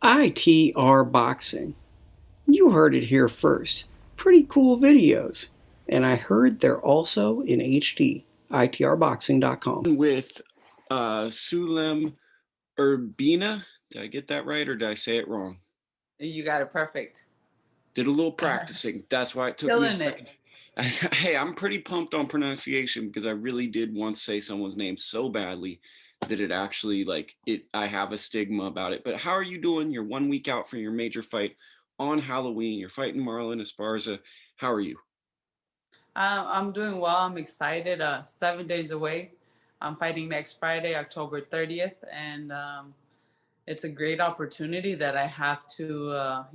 ITRBoxing. You heard it here first. Pretty cool videos. And I heard they're also in HD. ITRboxing.com. With Sulem Urbina. Did I get that right or did I say it wrong? You got it perfect. Did a little practicing. That's why it took me a Killing second. it. Hey, I'm pretty pumped on pronunciation because I really did once say someone's name so badly that it actually I have a stigma about it. But how are you doing? You're 1 week out from your major fight on Halloween. You're fighting Marlen Esparza. How are you? I'm doing well. I'm excited. 7 days away. I'm fighting next Friday, October 30th, and it's a great opportunity that I have to,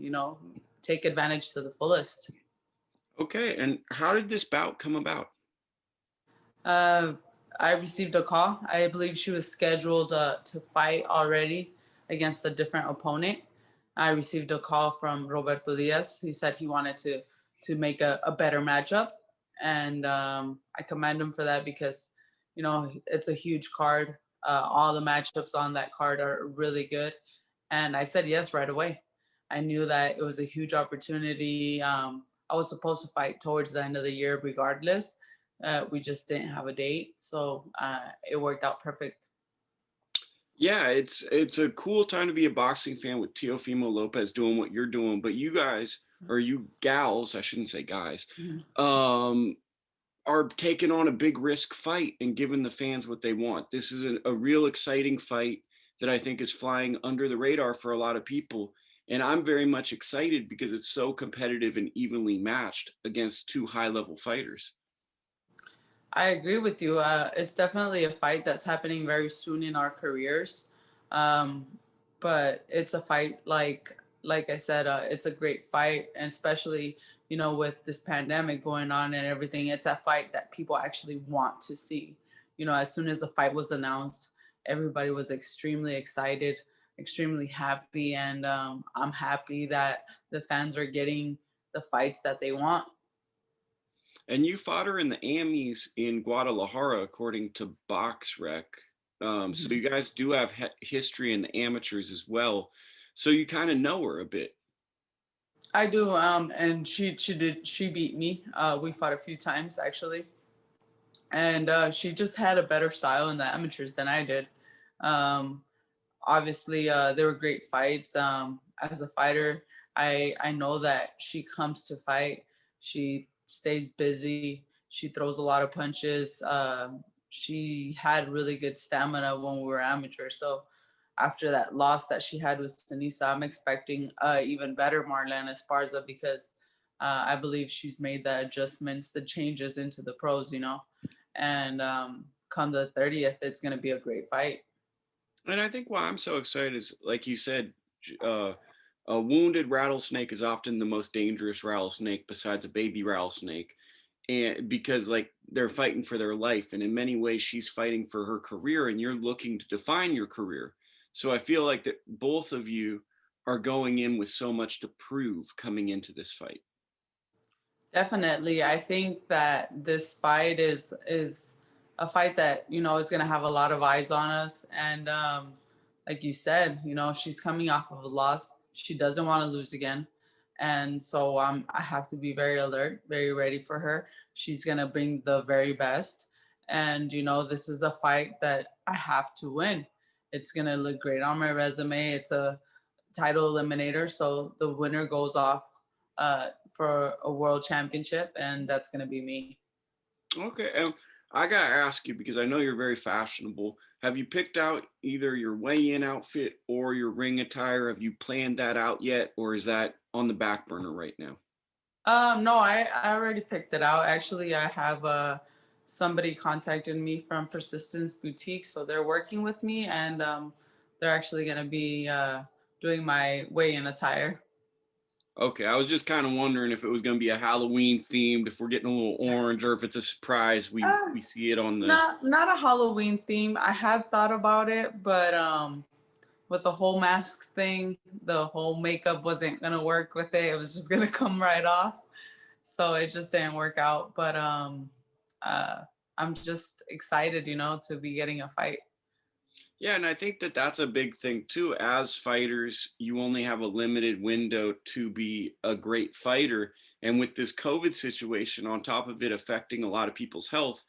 take advantage to the fullest. Okay, and how did this bout come about? Uh, I received a call. I believe she was scheduled to fight already against a different opponent. I received a call from Roberto Diaz. He said he wanted to make a better matchup, and I commend him for that because, it's a huge card. All the matchups on that card are really good, and I said yes right away. I knew that it was a huge opportunity. I was supposed to fight towards the end of the year regardless. We just didn't have a date, so it worked out perfect. Yeah, it's a cool time to be a boxing fan with Teofimo Lopez doing what you're doing, but you guys, or you gals, I shouldn't say guys, um, are taking on a big risk fight and giving the fans what they want. This is a real exciting fight that I think is flying under the radar for a lot of people. And I'm very much excited because it's so competitive and evenly matched against two high-level fighters. I agree with you. It's definitely a fight that's happening very soon in our careers, um, but it's a fight like I said, it's a great fight, and especially with this pandemic going on and everything, it's a fight that people actually want to see. As soon as the fight was announced, everybody was extremely excited, extremely happy, and I'm happy that the fans are getting the fights that they want. And you fought her in the Amis in Guadalajara, according to BoxRec. So you guys do have history in the amateurs as well. So you kind of know her a bit. I do, and she beat me. We fought a few times actually, and she just had a better style in the amateurs than I did. Um, Obviously, they were great fights. As a fighter, I know that she comes to fight. She stays busy. She throws a lot of punches. She had really good stamina when we were amateurs. So after that loss that she had with Tanisa, I'm expecting even better Marlen Esparza because I believe she's made the adjustments, the changes into the pros, and come the 30th, it's going to be a great fight. And I think why I'm so excited is, like you said, uh, a wounded rattlesnake is often the most dangerous rattlesnake besides a baby rattlesnake. And because they're fighting for their life. And in many ways, she's fighting for her career and you're looking to define your career. So I feel like that both of you are going in with so much to prove coming into this fight. Definitely. I think that this fight is a fight that, is going to have a lot of eyes on us, and like you said, she's coming off of a loss. She doesn't want to lose again. And so I have to be very alert, very ready for her. She's going to bring the very best. And this is a fight that I have to win. It's going to look great on my resume. It's a title eliminator, so the winner goes off for a world championship, and that's going to be me. Okay. I got to ask you because I know you're very fashionable. Have you picked out either your weigh-in outfit or your ring attire? Have you planned that out yet, or is that on the back burner right now? No, I already picked it out. Actually, I have somebody contacted me from Persistence Boutique, so they're working with me, and they're actually going to be doing my weigh-in attire. Okay, I was just kind of wondering if it was going to be a Halloween themed, if we're getting a little orange, or if it's a surprise. We see it on the. Not a Halloween theme. I had thought about it, but with the whole mask thing, the whole makeup wasn't gonna work with it. It was just gonna come right off, so it just didn't work out. But uh, I'm just excited, to be getting a fight. Yeah, and I think that that's a big thing too. As fighters, you only have a limited window to be a great fighter. And with this COVID situation, on top of it affecting a lot of people's health,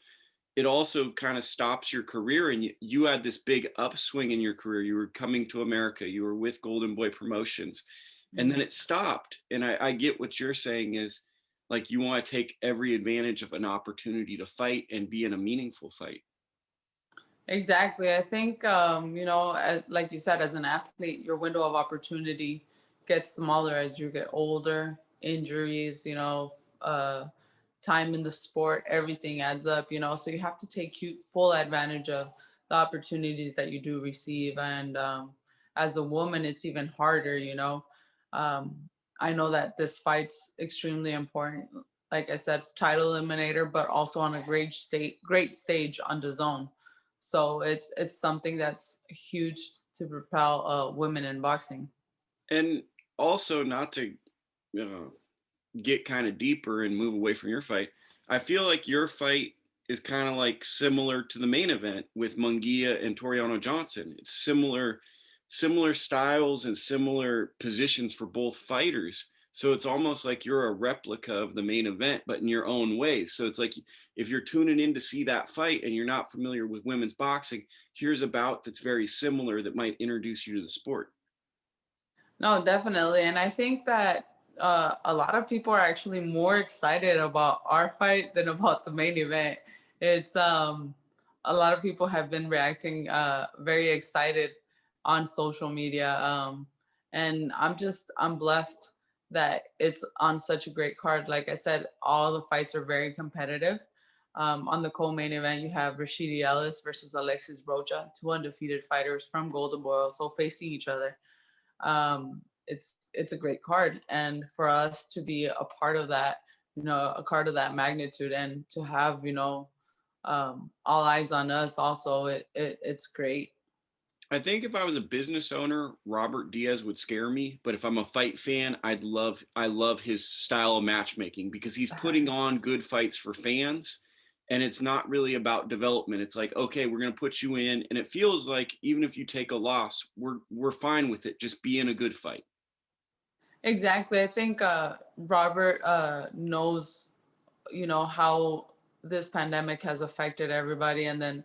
it also kind of stops your career. And you had this big upswing in your career. You were coming to America, you were with Golden Boy Promotions, and then Mhm. it stopped. And I get what you're saying is like you want to take every advantage of an opportunity to fight and be in a meaningful fight. Exactly. I think, like you said, as an athlete, your window of opportunity gets smaller as you get older. Injuries, time in the sport, everything adds up, So you have to take full advantage of the opportunities that you do receive. And as a woman, it's even harder, Um, I know that this fight's extremely important. Like I said, title eliminator, but also on a great stage on DAZN. So it's something that's huge to propel women in boxing. And also, not to uh, get kind of deeper and move away from your fight, I feel like your fight is kind of like similar to the main event with Munguia and Toriano Johnson. It's similar styles and similar positions for both fighters. So it's almost like you're a replica of the main event, but in your own way. So it's like if you're tuning in to see that fight and you're not familiar with women's boxing, here's a bout that's very similar that might introduce you to the sport. No, definitely. And I think that a lot of people are actually more excited about our fight than about the main event. It's a lot of people have been reacting very excited on social media. And I'm blessed that it's on such a great card. Like I said, all the fights are very competitive. On the co-main event, you have Rashidi Ellis versus Alexis Rocha, two undefeated fighters from Golden Boy, also facing each other. It's a great card, and for us to be a part of that, a card of that magnitude, and to have all eyes on us, also it's great. I think if I was a business owner, Robert Diaz would scare me. But if I'm a fight fan, I love his style of matchmaking because he's putting on good fights for fans. And it's not really about development. It's like, okay, we're gonna put you in. And it feels like even if you take a loss, we're fine with it. Just be in a good fight. Exactly. I think Robert knows, how this pandemic has affected everybody, and then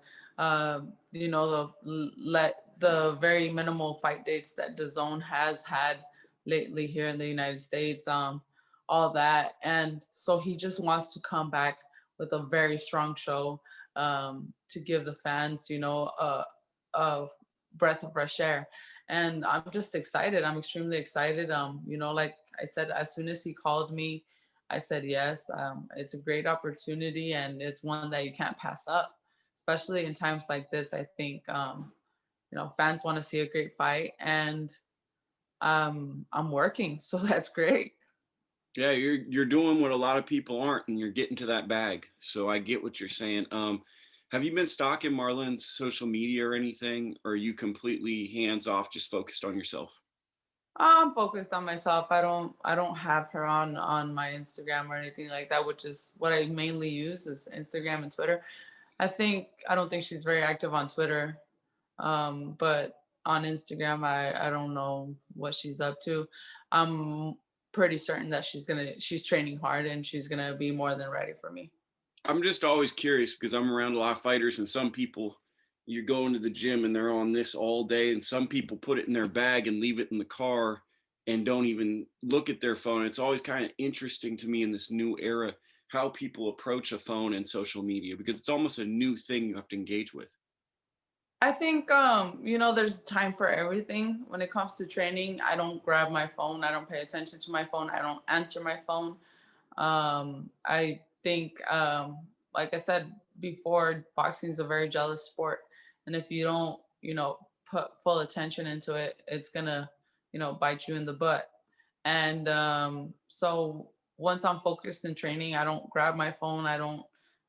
let the very minimal fight dates that DAZN has had lately here in the United States, all that, and so he just wants to come back with a very strong show, to give the fans, a breath of fresh air. And I'm just excited. I'm extremely excited. Like I said, as soon as he called me, I said yes. It's a great opportunity, and it's one that you can't pass up, especially in times like this. I think fans want to see a great fight, and I'm working, so that's great. Yeah, you're doing what a lot of people aren't, and you're getting to that bag. So I get what you're saying. Have you been stalking Marlen's social media or anything, or are you completely hands off, just focused on yourself? I'm focused on myself. I don't have her on my Instagram or anything like that, which is what I mainly use is Instagram and Twitter. I don't think she's very active on Twitter. But on Instagram, I don't know what she's up to. I'm pretty certain that she's training hard, and she's gonna be more than ready for me. I'm just always curious because I'm around a lot of fighters, and some people, you go into the gym and they're on this all day, and some people put it in their bag and leave it in the car and don't even look at their phone. It's always kind of interesting to me in this new era how people approach a phone and social media because it's almost a new thing you have to engage with. I think there's time for everything. When it comes to training, I don't grab my phone. I don't pay attention to my phone. I don't answer my phone. I think, like I said before, boxing is a very jealous sport, and if you don't, put full attention into it, it's gonna, bite you in the butt. And so once I'm focused in training, I don't grab my phone. I don't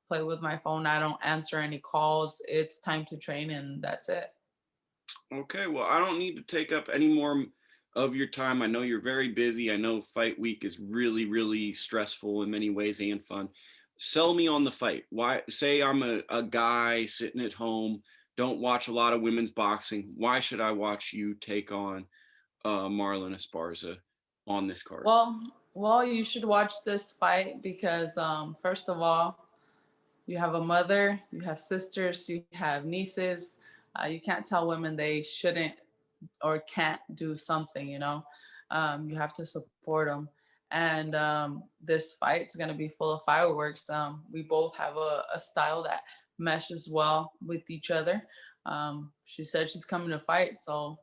play with my phone. I don't answer any calls. It's time to train, and that's it. Okay, well, I don't need to take up any more of your time. I know you're very busy. I know fight week is really, really stressful in many ways and fun. Sell me on the fight. Why say I'm a guy sitting at home. don't watch a lot of women's boxing. Why should I watch you take on Marlen Esparza on this card? Well, you should watch this fight because first of all, you have a mother, you have sisters, you have nieces. You can't tell women they shouldn't or can't do something, you know. You have to support them. And this fight's going to be full of fireworks. We both have a style that meshes well with each other. She said she's coming to fight, so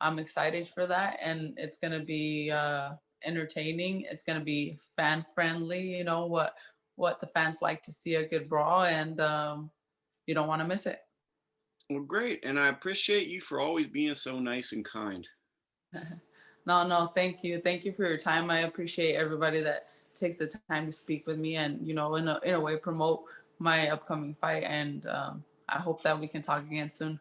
I'm excited for that. And it's going to be entertaining. It's going to be fan friendly. You know what the fans like to see, a good brawl, and you don't want to miss it. Well, great. And I appreciate you for always being so nice and kind. No, thank you. Thank you for your time. I appreciate everybody that takes the time to speak with me and, you know, in a way promote my upcoming fight. And I hope that we can talk again soon.